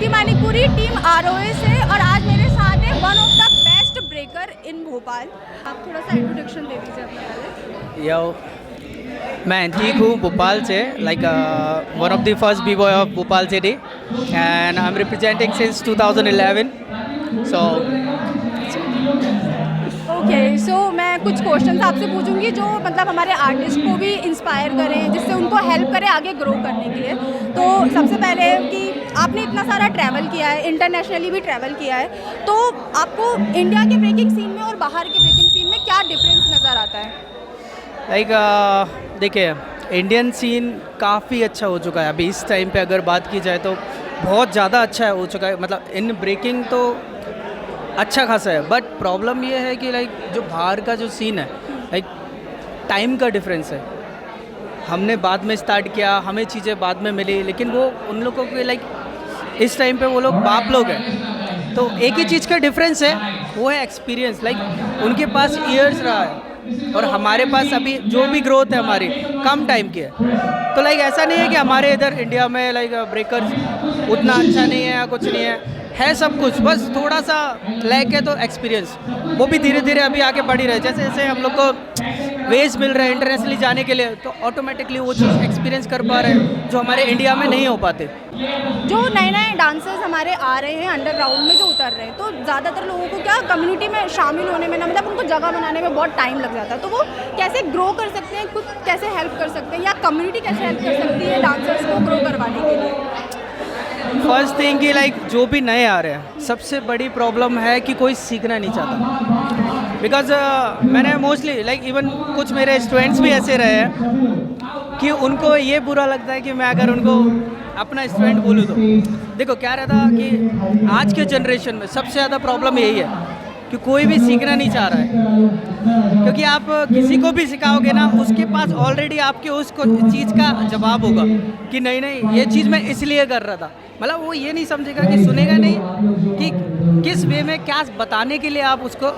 कृति Manikpuri, team ROA से, और आज मेरे साथ है one of the best breaker in Bhopal. आप थोड़ा सा इंट्रोडक्शन दे दीजिए अपने पहले। यो, मैं ठीक हूँ भोपाल से, like one of the first b boy of Bhopal city and I am representing since 2011 so okay, so मैं कुछ क्वेश्चन आपसे पूछूंगी जो मतलब हमारे आर्टिस्ट को भी इंस्पायर करें, जिससे उनको हेल्प करें आगे ग्रो करने के लिए। तो सबसे पहले कि आपने इतना सारा ट्रैवल किया है, इंटरनेशनली भी ट्रैवल किया है, तो आपको इंडिया के ब्रेकिंग सीन में और बाहर के ब्रेकिंग सीन में क्या डिफरेंस नज़र आता है? लाइक देखिए, इंडियन सीन काफ़ी अच्छा हो चुका है अभी इस टाइम पे, अगर बात की जाए तो बहुत ज़्यादा अच्छा हो चुका है। मतलब इन ब्रेकिंग तो अच्छा खासा है, बट प्रॉब्लम ये है कि लाइक जो बाहर का जो सीन है, लाइक टाइम का डिफरेंस है। हमने बाद में स्टार्ट किया, हमें चीज़ें बाद में मिली, लेकिन वो उन लोगों के लाइक इस टाइम पे वो लोग बाप लोग हैं, तो एक ही चीज़ का डिफरेंस है, वो है एक्सपीरियंस। लाइक उनके पास ईयर्स रहा है और हमारे पास अभी जो भी ग्रोथ है हमारी कम टाइम की है। तो लाइक ऐसा नहीं है कि हमारे इधर इंडिया में लाइक ब्रेकर्स उतना अच्छा नहीं है या कुछ नहीं है सब कुछ, बस थोड़ा सा लैक है। तो एक्सपीरियंस वो भी धीरे धीरे अभी आगे बढ़ ही रहे, जैसे जैसे हम लोग को वेज मिल रहा है इंटरनेशनली जाने के लिए, तो ऑटोमेटिकली वो चीज़ एक्सपीरियंस कर पा रहे हैं जो हमारे इंडिया में नहीं हो पाते। जो नए नए डांसर्स हमारे आ रहे हैं अंडरग्राउंड में, जो उतर रहे हैं, तो ज़्यादातर लोगों को क्या कम्युनिटी में शामिल होने में ना, मतलब उनको जगह बनाने में बहुत टाइम लग जाता है। तो वो कैसे ग्रो कर सकते हैं, खुद कैसे हेल्प कर सकते हैं, या कम्युनिटी कैसे हेल्प कर सकती है डांसर्स को ग्रो करवाने के लिए? फर्स्ट थिंग कि लाइक जो भी नए आ रहे हैं, सबसे बड़ी प्रॉब्लम है कि कोई सीखना नहीं चाहता। बिकॉज मैंने मोस्टली लाइक इवन कुछ मेरे स्टूडेंट्स भी ऐसे रहे हैं कि उनको ये बुरा लगता है कि मैं अगर उनको अपना स्टूडेंट बोलूँ तो देखो क्या रहता कि आज के जनरेशन में सबसे ज़्यादा प्रॉब्लम यही है कि कोई भी सीखना नहीं चाह रहा है, क्योंकि आप किसी को भी सिखाओगे ना, उसके पास ऑलरेडी आपके उस चीज़ का जवाब होगा कि नहीं नहीं ये चीज़ मैं इसलिए कर रहा था। मतलब वो ये नहीं समझेगा कि सुनेगा नहीं कि किस वे में क्या बताने के लिए आप उसको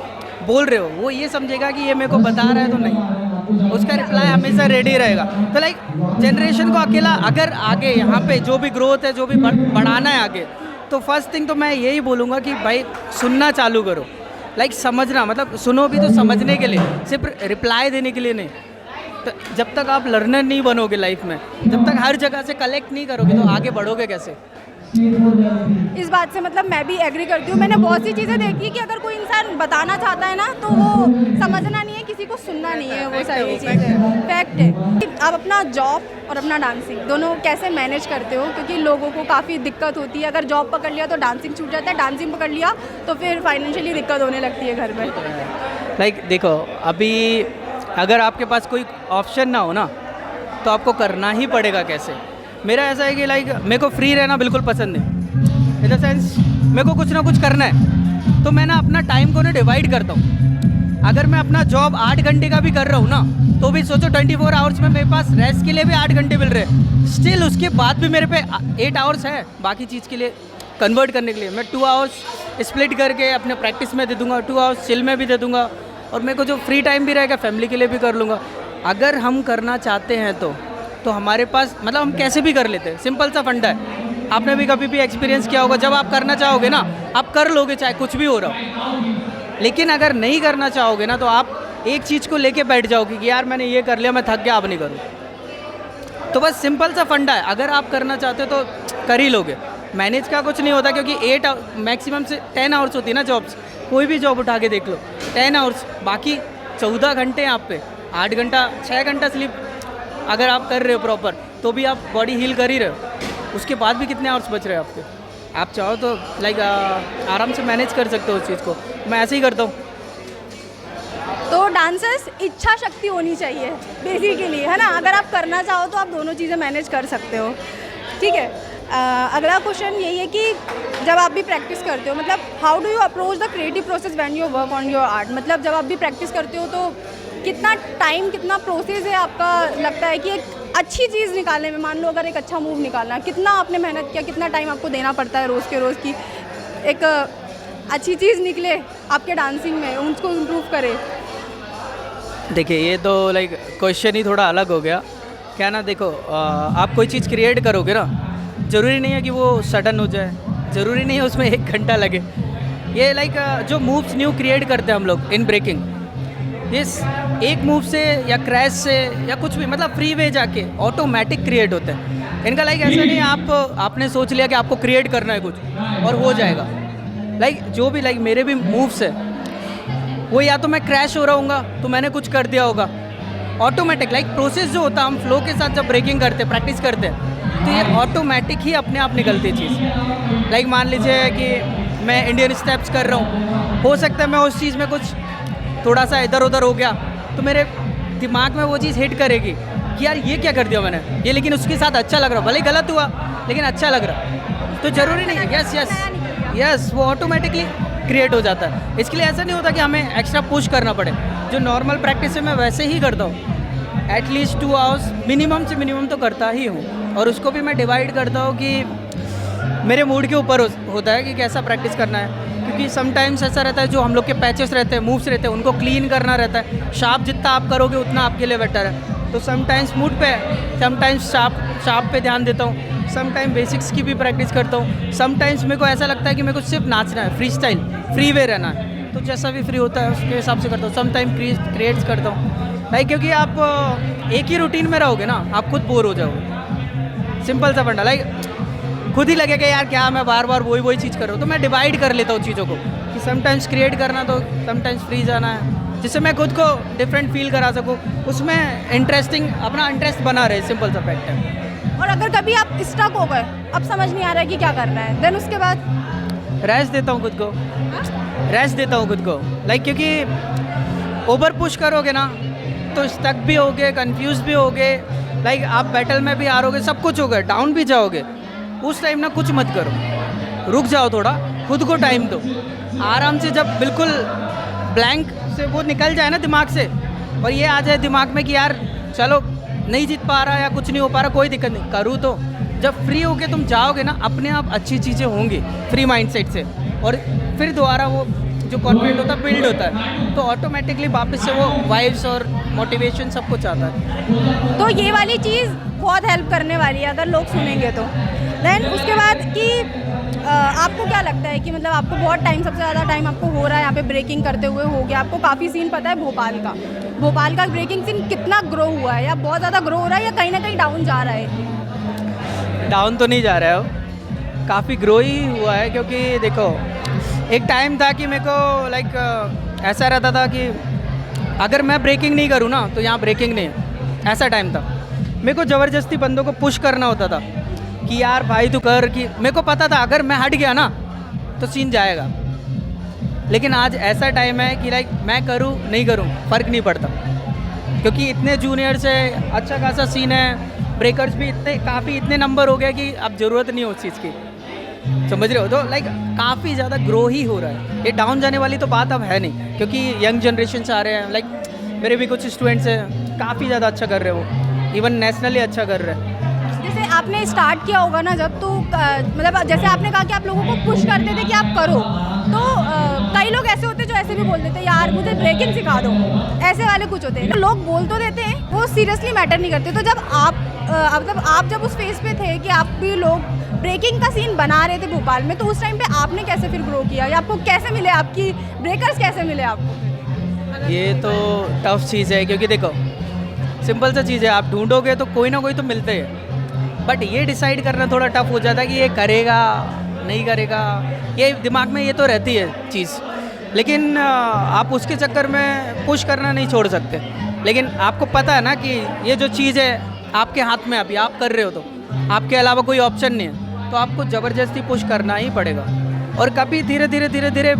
बोल रहे हो, वो ये समझेगा कि ये मेरे को बता रहा है तो नहीं, उसका रिप्लाई हमेशा रेडी रहेगा। तो लाइक जनरेशन को अकेला अगर आगे यहाँ पे जो भी ग्रोथ है, जो भी बढ़ाना है आगे, तो फर्स्ट थिंग तो मैं यही बोलूँगा कि भाई सुनना चालू करो। लाइक समझना, मतलब सुनो भी तो समझने के लिए, सिर्फ रिप्लाई देने के लिए नहीं। तो जब तक आप लर्नर नहीं बनोगे लाइफ में, जब तक हर जगह से कलेक्ट नहीं करोगे, तो आगे बढ़ोगे कैसे? इस बात से मतलब मैं भी एग्री करती हूँ। मैंने बहुत सी चीज़ें देखी कि अगर कोई इंसान बताना चाहता है ना, तो वो समझना नहीं है, किसी को सुनना नहीं है, वो सारी चीज़ें फैक्ट है। आप अपना जॉब और अपना डांसिंग दोनों कैसे मैनेज करते हो? क्योंकि लोगों को काफ़ी दिक्कत होती है, अगर जॉब पकड़ लिया तो डांसिंग छूट जाता है, डांसिंग पकड़ लिया तो फिर फाइनेंशियली दिक्कत होने लगती है घर में। लाइक देखो, अभी अगर आपके पास कोई ऑप्शन ना हो ना, तो आपको करना ही पड़ेगा। कैसे? मेरा ऐसा है कि लाइक मेरे को फ्री रहना बिल्कुल पसंद नहीं, इन द सेंस मेरे को कुछ ना कुछ करना है, तो मैं ना अपना टाइम को ना डिवाइड करता हूँ। अगर मैं अपना जॉब 8 घंटे का भी कर रहा हूँ ना, तो भी सोचो 24 आवर्स में मेरे पास रेस्ट के लिए भी 8 घंटे मिल रहे हैं, स्टिल उसके बाद भी मेरे पे 8 आवर्स है बाकी चीज़ के लिए कन्वर्ट करने के लिए। मैं 2 आवर्स स्प्लिट करके अपने प्रैक्टिस में दे दूँगा, 2 आवर्स चिल में भी दे दूँगा, और मेरे को जो फ्री टाइम भी रहेगा फैमिली के लिए भी कर लूँगा। अगर हम करना चाहते हैं तो हमारे पास मतलब हम कैसे भी कर लेते हैं, सिंपल सा फंडा है। आपने भी कभी भी एक्सपीरियंस किया होगा, जब आप करना चाहोगे ना, आप कर लोगे चाहे कुछ भी हो रहा हो। लेकिन अगर नहीं करना चाहोगे ना, तो आप एक चीज़ को लेके बैठ जाओगे कि यार मैंने ये कर लिया, मैं थक गया, अब नहीं करूँ। तो बस सिंपल सा फंडा है, अगर आप करना चाहते हो तो कर ही लोगे। मैनेज का कुछ नहीं होता, क्योंकि 8 मैक्सिमम से 10 आवर्स होती है ना जॉब्स, कोई भी जॉब उठा के देख लो 10 आवर्स, बाकी 14 घंटे हैं आप पे। 8 घंटा 6 घंटा स्लीप अगर आप कर रहे हो प्रॉपर, तो भी आप बॉडी हील कर ही रहे हो। उसके बाद भी कितने आवर्स बच रहे हैं आपके? आप चाहो तो लाइक आराम से मैनेज कर सकते हो उस चीज़ को। मैं ऐसे ही करता हूँ। तो डांसर्स इच्छा शक्ति होनी चाहिए बेसिकली, है ना? अगर आप करना चाहो तो आप दोनों चीज़ें मैनेज कर सकते हो। ठीक है, अगला क्वेश्चन यही है कि जब आप भी प्रैक्टिस करते हो, मतलब how do you approach the creative process when you work on your art? मतलब जब आप भी प्रैक्टिस करते हो तो कितना टाइम, कितना प्रोसेस है आपका, लगता है कि एक अच्छी चीज़ निकालने में? मान लो अगर एक अच्छा मूव निकालना है, कितना आपने मेहनत किया, कितना टाइम आपको देना पड़ता है रोज़ के रोज़ की एक अच्छी चीज़ निकले आपके डांसिंग में, उसको इम्प्रूव करे? देखिए, ये तो लाइक क्वेश्चन ही थोड़ा अलग हो गया। क्या ना, देखो आप कोई चीज़ क्रिएट करोगे ना, ज़रूरी नहीं है कि वो सडन हो जाए, ज़रूरी नहीं है उसमें 1 घंटा लगे। ये लाइक जो मूव्स न्यू क्रिएट करते हैं हम लोग इन ब्रेकिंग, इस एक मूव से या क्रैश से या कुछ भी, मतलब फ्री वे जाके ऑटोमेटिक क्रिएट होते हैं इनका। लाइक ऐसा नहीं आपने सोच लिया कि आपको क्रिएट करना है कुछ और हो जाएगा। लाइक जो भी लाइक मेरे भी मूव्स है वो या तो मैं क्रैश हो रहा हूँगा तो मैंने कुछ कर दिया होगा, ऑटोमेटिक लाइक प्रोसेस जो होता है हम फ्लो के साथ जब ब्रेकिंग करते हैं, प्रैक्टिस करते हैं, तो ये ऑटोमेटिक ही अपने आप निकलती है चीज़। लाइक मान लीजिए कि मैं इंडियन स्टेप्स कर रहा हूँ, हो सकता है मैं उस चीज़ में कुछ थोड़ा सा इधर उधर हो गया तो मेरे दिमाग में वो चीज़ हिट करेगी कि यार ये क्या कर दिया मैंने, ये लेकिन उसके साथ अच्छा लग रहा, भले ही गलत हुआ लेकिन अच्छा लग रहा, तो ज़रूरी नहीं है। यस यस यस, वो ऑटोमेटिकली क्रिएट हो जाता है। इसके लिए ऐसा नहीं होता कि हमें एक्स्ट्रा पुश करना पड़े। जो नॉर्मल प्रैक्टिस है मैं वैसे ही करता हूँ, एटलीस्ट 2 आवर्स मिनिमम से मिनिमम तो करता ही हूँ। और उसको भी मैं डिवाइड करता हूँ कि मेरे मूड के ऊपर होता है कि कैसा प्रैक्टिस करना है, क्योंकि समटाइम्स ऐसा रहता है जो हम लोग के पैचेस रहते हैं, मूव्स रहते हैं, उनको क्लीन करना रहता है। शार्प जितना आप करोगे उतना आपके लिए बेटर है। तो समटाइम्स मूड पे, समटाइम्स शार्प पे ध्यान देता हूँ, समटाइम बेसिक्स की भी प्रैक्टिस करता हूँ। समटाइम्स मेरे को ऐसा लगता है कि मेरे को सिर्फ नाचना है, फ्री स्टाइल, फ्री वे रहना है, तो जैसा भी फ्री होता है उसके हिसाब से करता हूँ। समटाइम क्रिएट्स करता हूँ लाइक, क्योंकि आप एक ही रूटीन में रहोगे ना आप खुद बोर हो जाओगे। सिंपल सा फंडा, लाइक खुद ही लगेगा यार क्या मैं बार बार वही चीज़ कर रहा हूँ। तो मैं डिवाइड कर लेता हूँ चीज़ों को कि समटाइम्स क्रिएट करना तो समटाइम्स फ्री जाना है, जिससे मैं खुद को डिफरेंट फील करा सकूँ, उसमें इंटरेस्टिंग अपना इंटरेस्ट बना रहे। सिंपल सा फैक्ट है। और अगर कभी आप स्टक हो गए, अब समझ नहीं आ रहा है कि क्या करना है, देन उसके बाद रेस्ट देता हूँ खुद को, रेस्ट देता हूँ खुद को। लाइक क्योंकि ओवर पुश करोगे ना तो स्टक भी होगे, कंफ्यूज भी होगे, लाइक आप बैटल में भी हारोगे, सब कुछ होगा, डाउन भी जाओगे। उस टाइम ना कुछ मत करो, रुक जाओ, थोड़ा खुद को टाइम दो, आराम से। जब बिल्कुल ब्लैंक से वो निकल जाए ना दिमाग से, और ये आ जाए दिमाग में कि यार चलो नहीं जीत पा रहा या कुछ नहीं हो पा रहा, कोई दिक्कत नहीं, करूँ तो। जब फ्री होके तुम जाओगे ना, अपने आप अच्छी चीज़ें होंगी फ्री माइंडसेट से, और फिर दोबारा वो जो कॉन्फिडेंट होता है बिल्ड होता है, तो ऑटोमेटिकली वापस से वो वाइब्स और मोटिवेशन सब कुछ आता है। तो ये वाली चीज़ बहुत हेल्प करने वाली है अगर लोग सुनेंगे तो। देन उसके बाद कि आपको क्या लगता है कि मतलब आपको बहुत टाइम, सबसे ज़्यादा टाइम आपको हो रहा है यहाँ पे ब्रेकिंग करते हुए हो गया, आपको काफ़ी सीन पता है भोपाल का ब्रेकिंग सीन कितना ग्रो हुआ है, या बहुत ज़्यादा ग्रो हो रहा है, या कहीं ना कहीं डाउन जा रहा है? डाउन तो नहीं जा रहा है वो, काफ़ी ग्रो ही हुआ है। क्योंकि देखो एक टाइम था कि मेरे को लाइक ऐसा रहता था कि अगर मैं ब्रेकिंग नहीं करूँ ना तो यहाँ ब्रेकिंग नहीं है, ऐसा टाइम था। मेरे को ज़बरदस्ती बंदों को पुश करना होता था कि यार भाई तू कर, कि मेरे को पता था अगर मैं हट गया ना तो सीन जाएगा। लेकिन आज ऐसा टाइम है कि लाइक मैं करूँ नहीं करूँ फ़र्क नहीं पड़ता, क्योंकि इतने जूनियर से अच्छा खासा सीन है, ब्रेकर्स भी इतने नंबर हो गए कि अब ज़रूरत नहीं है उस चीज़ की, समझ रहे हो? तो लाइक काफ़ी ज़्यादा ग्रो ही हो रहा है, ये डाउन जाने वाली तो बात अब है नहीं, क्योंकि यंग जनरेशन से आ रहे हैं। लाइक मेरे भी कुछ स्टूडेंट्स हैं काफ़ी ज़्यादा अच्छा कर रहे हैं, वो इवन नेशनली अच्छा कर रहे हैं। जैसे आपने स्टार्ट किया होगा ना जब, तो मतलब जैसे आपने कहा कि आप लोगों को पुश करते थे कि आप करो, तो कई लोग ऐसे होते हैं जो ऐसे भी बोल देते हैं यार मुझे ब्रेकिंग सिखा दो, ऐसे वाले कुछ होते हैं। लोग बोल तो देते हैं, वो सीरियसली मैटर नहीं करते। तो जब आप जब उस फेज पे थे कि आप भी लोग ब्रेकिंग का सीन बना रहे थे भोपाल में, तो उस टाइम पे आपने कैसे फिर ग्रो किया, या आपको कैसे मिले, आपकी ब्रेकर्स कैसे मिले आपको? ये तो टफ चीज़ है, क्योंकि देखो सिंपल सा चीज़ है, आप ढूंढोगे तो कोई ना कोई तो मिलते हैं, बट ये डिसाइड करना थोड़ा टफ हो जाता है कि ये करेगा नहीं करेगा, ये दिमाग में ये तो रहती है चीज़। लेकिन आप उसके चक्कर में पुश करना नहीं छोड़ सकते। लेकिन आपको पता है ना कि ये जो चीज़ है आपके हाथ में, अभी आप कर रहे हो तो आपके अलावा कोई ऑप्शन नहीं है, तो आपको ज़बरदस्ती पुश करना ही पड़ेगा। और कभी धीरे धीरे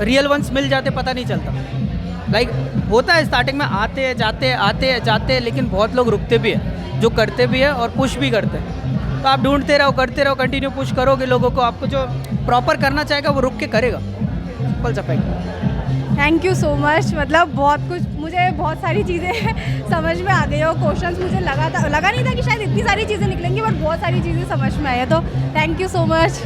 रियल वंस मिल जाते पता नहीं चलता। लाइक होता है स्टार्टिंग में आते हैं जाते हैं, लेकिन बहुत लोग रुकते भी हैं, जो करते भी है और पुश भी करते हैं। तो आप ढूंढते रहो, करते रहो, कंटिन्यू पुश करोगे लोगों को, आपको जो प्रॉपर करना चाहेगा वो रुक के करेगा। सिंपल सा fact. Thank you so much. मतलब बहुत कुछ, मुझे बहुत सारी चीज़ें समझ में आ गई, और क्वेश्चंस मुझे लगा नहीं था कि शायद इतनी सारी चीज़ें निकलेंगी, बट बहुत सारी चीज़ें समझ में आई है। तो थैंक यू सो मच।